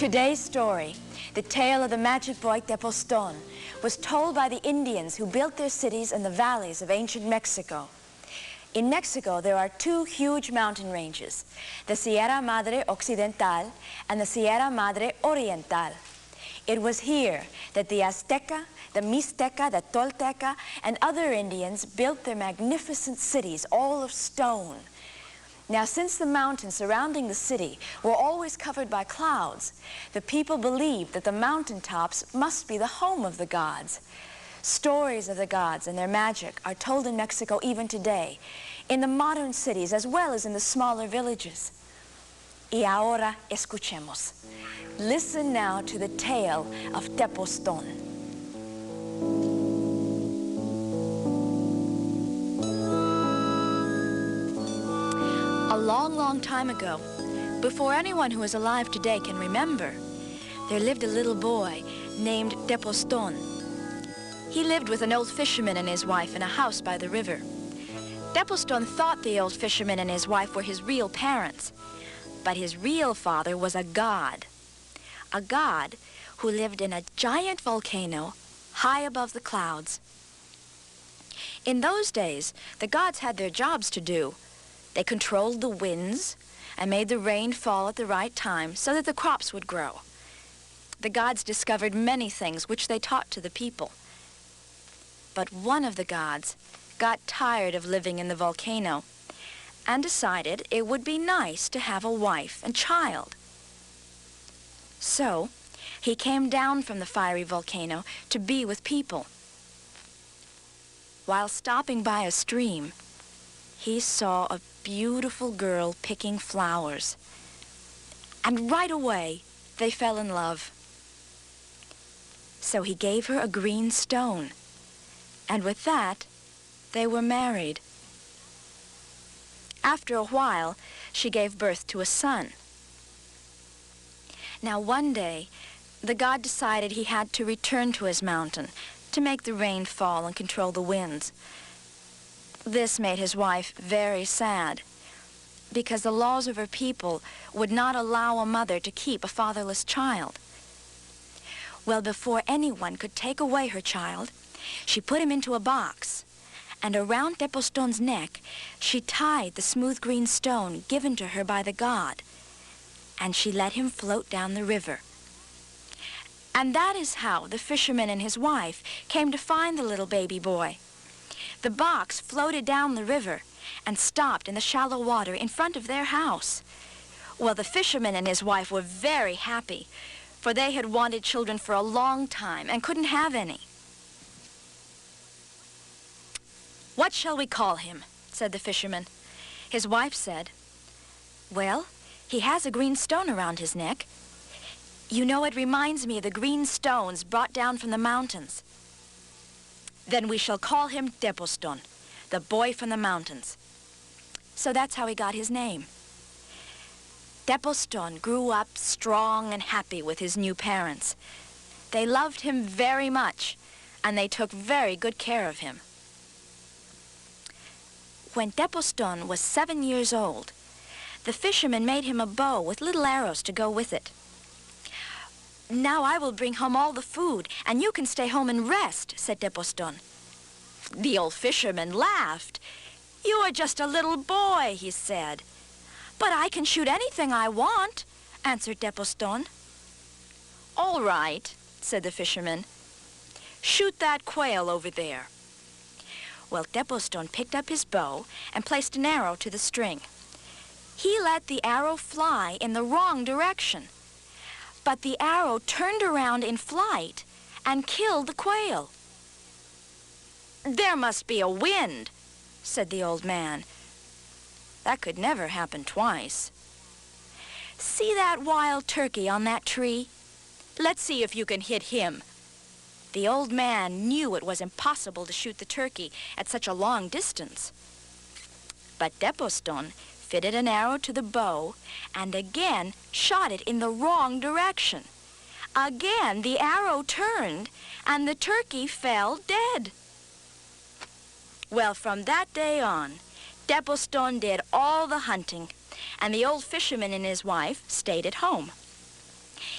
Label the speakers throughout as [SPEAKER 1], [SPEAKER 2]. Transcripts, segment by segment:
[SPEAKER 1] Today's story, the tale of the magic boy Tepozton, was told by the Indians who built their cities in the valleys of ancient Mexico. In Mexico, there are two huge mountain ranges, the Sierra Madre Occidental and the Sierra Madre Oriental. It was here that the Azteca, the Mixteca, the Tolteca, and other Indians built their magnificent cities, all of stone. Now, since the mountains surrounding the city were always covered by clouds, the people believed that the mountaintops must be the home of the gods. Stories of the gods and their magic are told in Mexico even today, in the modern cities as well as in the smaller villages. Y ahora escuchemos. Listen now to the tale of Tepozton. A long, long time ago, before anyone who is alive today can remember, there lived a little boy named Tepozton. He lived with an old fisherman and his wife in a house by the river. Tepozton thought the old fisherman and his wife were his real parents, but his real father was a god who lived in a giant volcano high above the clouds. In those days, the gods had their jobs to do. They controlled the winds and made the rain fall at the right time so that the crops would grow. The gods discovered many things which they taught to the people. But one of the gods got tired of living in the volcano and decided it would be nice to have a wife and child. So he came down from the fiery volcano to be with people. While stopping by a stream, he saw a beautiful girl picking flowers. And right away, they fell in love. So he gave her a green stone. And with that, they were married. After a while, she gave birth to a son. Now one day, the god decided he had to return to his mountain to make the rain fall and control the winds. This made his wife very sad, because the laws of her people would not allow a mother to keep a fatherless child. Well, before anyone could take away her child, she put him into a box, and around Tepozton's neck, she tied the smooth green stone given to her by the god, and she let him float down the river. And that is how the fisherman and his wife came to find the little baby boy. The box floated down the river and stopped in the shallow water in front of their house. Well, the fisherman and his wife were very happy, for they had wanted children for a long time and couldn't have any. "What shall we call him?" said the fisherman. His wife said, "Well, he has a green stone around his neck. You know, it reminds me of the green stones brought down from the mountains." "Then we shall call him Tepozton, the boy from the mountains." So that's how he got his name. Tepozton grew up strong and happy with his new parents. They loved him very much, and they took very good care of him. When Tepozton was 7 years old, the fisherman made him a bow with little arrows to go with it. "Now I will bring home all the food, and you can stay home and rest," said Tepozton. The old fisherman laughed. "You are just a little boy," he said. "But I can shoot anything I want," answered Tepozton. "All right," said the fisherman. "Shoot that quail over there." Well, Tepozton picked up his bow and placed an arrow to the string. He let the arrow fly in the wrong direction, but the arrow turned around in flight and killed the quail. "There must be a wind," said the old man. "That could never happen twice. See that wild turkey on that tree? Let's see if you can hit him." The old man knew it was impossible to shoot the turkey at such a long distance. But Tepozton fitted an arrow to the bow and again shot it in the wrong direction. Again, the arrow turned and the turkey fell dead. Well, from that day on, Tepozton did all the hunting, and the old fisherman and his wife stayed at home.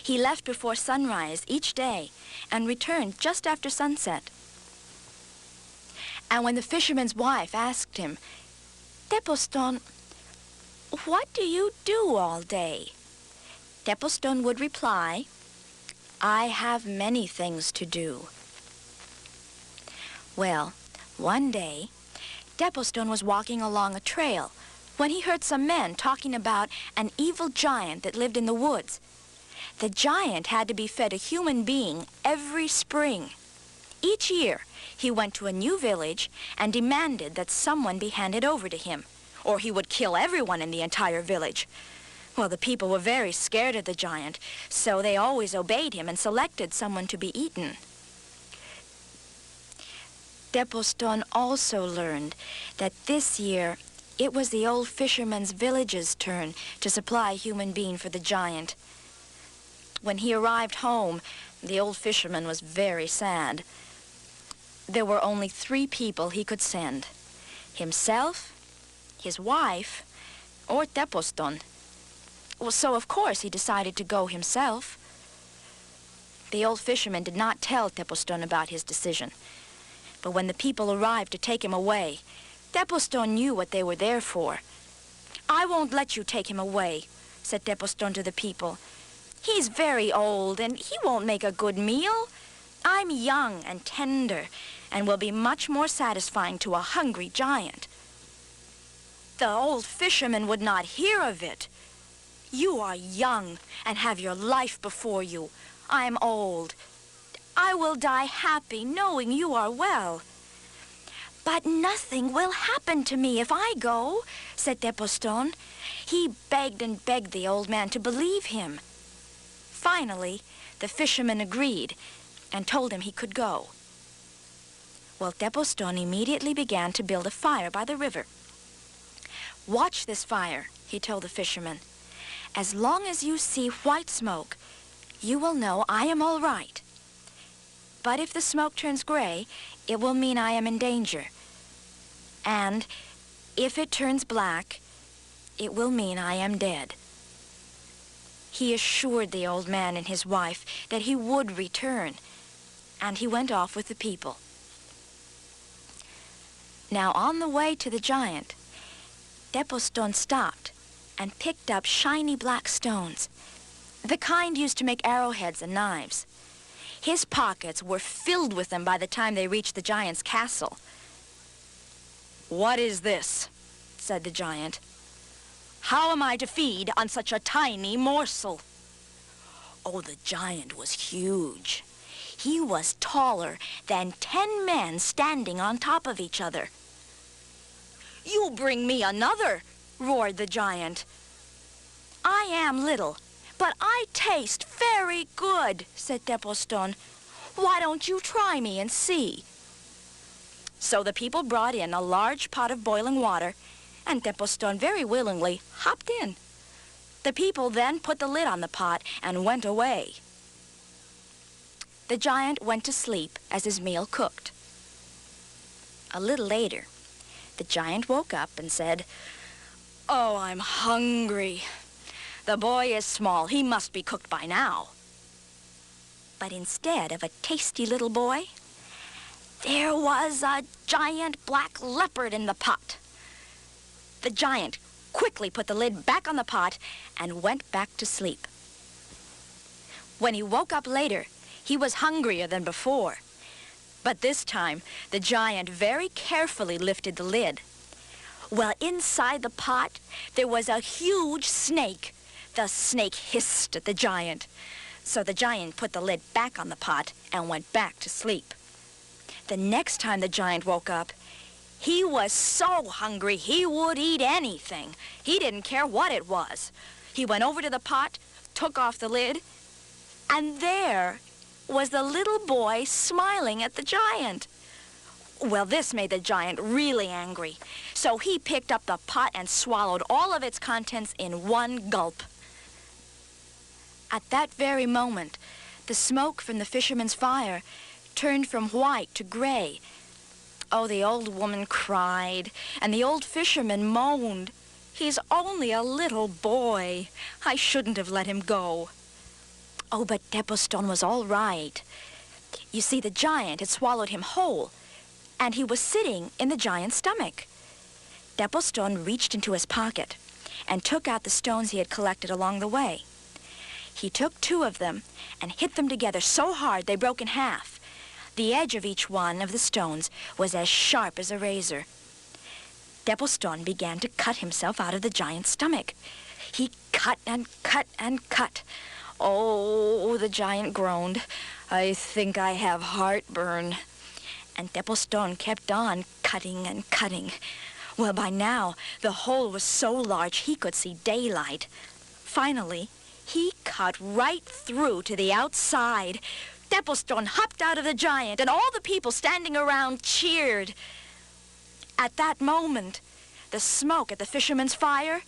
[SPEAKER 1] He left before sunrise each day and returned just after sunset. And when the fisherman's wife asked him, "Tepozton, what do you do all day?" Tepozton would reply, "I have many things to do." Well, one day, Tepozton was walking along a trail when he heard some men talking about an evil giant that lived in the woods. The giant had to be fed a human being every spring. Each year, he went to a new village and demanded that someone be handed over to him, or he would kill everyone in the entire village. Well, the people were very scared of the giant, so they always obeyed him and selected someone to be eaten. Tepozton also learned that this year it was the old fisherman's village's turn to supply a human being for the giant. When he arrived home, the old fisherman was very sad. There were only 3 people he could send: himself, his wife, or Tepozton. Well, so of course he decided to go himself. The old fisherman did not tell Tepozton about his decision. But when the people arrived to take him away, Tepozton knew what they were there for. "I won't let you take him away," said Tepozton to the people. "He's very old, and he won't make a good meal. I'm young and tender, and will be much more satisfying to a hungry giant." The old fisherman would not hear of it. "You are young and have your life before you. I'm old. I will die happy knowing you are well." "But nothing will happen to me if I go," said Tepozton. He begged and begged the old man to believe him. Finally, the fisherman agreed and told him he could go. Well, Tepozton immediately began to build a fire by the river. "Watch this fire," he told the fisherman. "As long as you see white smoke, you will know I am all right. But if the smoke turns gray, it will mean I am in danger. And if it turns black, it will mean I am dead." He assured the old man and his wife that he would return, and he went off with the people. Now, on the way to the giant, Tepozton stopped and picked up shiny black stones, the kind used to make arrowheads and knives. His pockets were filled with them by the time they reached the giant's castle. "What is this?" said the giant. "How am I to feed on such a tiny morsel?" Oh, the giant was huge. He was taller than 10 men standing on top of each other. "You bring me another," roared the giant. "I am little, but I taste very good," said Tepozton. "Why don't you try me and see?" So the people brought in a large pot of boiling water, and Tepozton very willingly hopped in. The people then put the lid on the pot and went away. The giant went to sleep as his meal cooked. A little later, the giant woke up and said, "Oh, I'm hungry. The boy is small. He must be cooked by now." But instead of a tasty little boy, there was a giant black leopard in the pot. The giant quickly put the lid back on the pot and went back to sleep. When he woke up later, he was hungrier than before. But this time, the giant very carefully lifted the lid. Well, inside the pot, there was a huge snake. The snake hissed at the giant. So the giant put the lid back on the pot and went back to sleep. The next time the giant woke up, he was so hungry he would eat anything. He didn't care what it was. He went over to the pot, took off the lid, and there was the little boy smiling at the giant. Well, this made the giant really angry. So he picked up the pot and swallowed all of its contents in one gulp. At that very moment, the smoke from the fisherman's fire turned from white to gray. Oh, the old woman cried, and the old fisherman moaned. "He's only a little boy. I shouldn't have let him go." Oh, but Tepozton was all right. You see, the giant had swallowed him whole, and he was sitting in the giant's stomach. Tepozton reached into his pocket and took out the stones he had collected along the way. He took 2 of them and hit them together so hard they broke in half. The edge of each one of the stones was as sharp as a razor. Tepozton began to cut himself out of the giant's stomach. He cut and cut and cut. Oh, the giant groaned. "I think I have heartburn." And Tepozton kept on cutting and cutting. Well, by now, the hole was so large he could see daylight. Finally, he cut right through to the outside. Tepozton hopped out of the giant, and all the people standing around cheered. At that moment, the smoke at the fisherman's fire,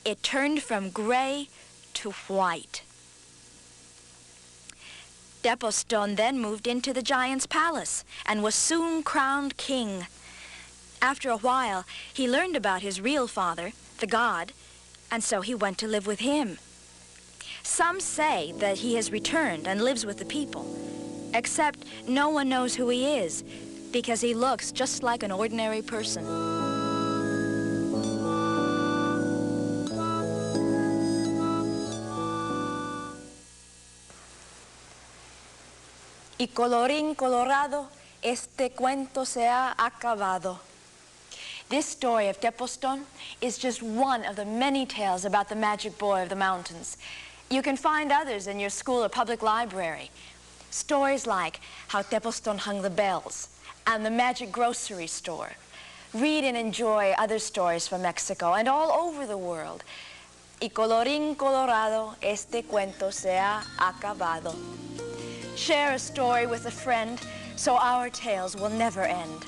[SPEAKER 1] it turned from gray to white. Tepozton then moved into the giant's palace and was soon crowned king. After a while, he learned about his real father, the god, and so he went to live with him. Some say that he has returned and lives with the people, except no one knows who he is, because he looks just like an ordinary person. Y colorín colorado, este cuento se ha acabado. This story of Tepozton is just one of the many tales about the magic boy of the mountains. You can find others in your school or public library. Stories like how Tepozton hung the bells and the magic grocery store. Read and enjoy other stories from Mexico and all over the world. Y colorín colorado, este cuento se ha acabado. Share a story with a friend so our tales will never end.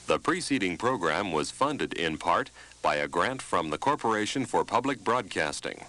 [SPEAKER 2] The preceding program was funded in part by a grant from the Corporation for Public Broadcasting.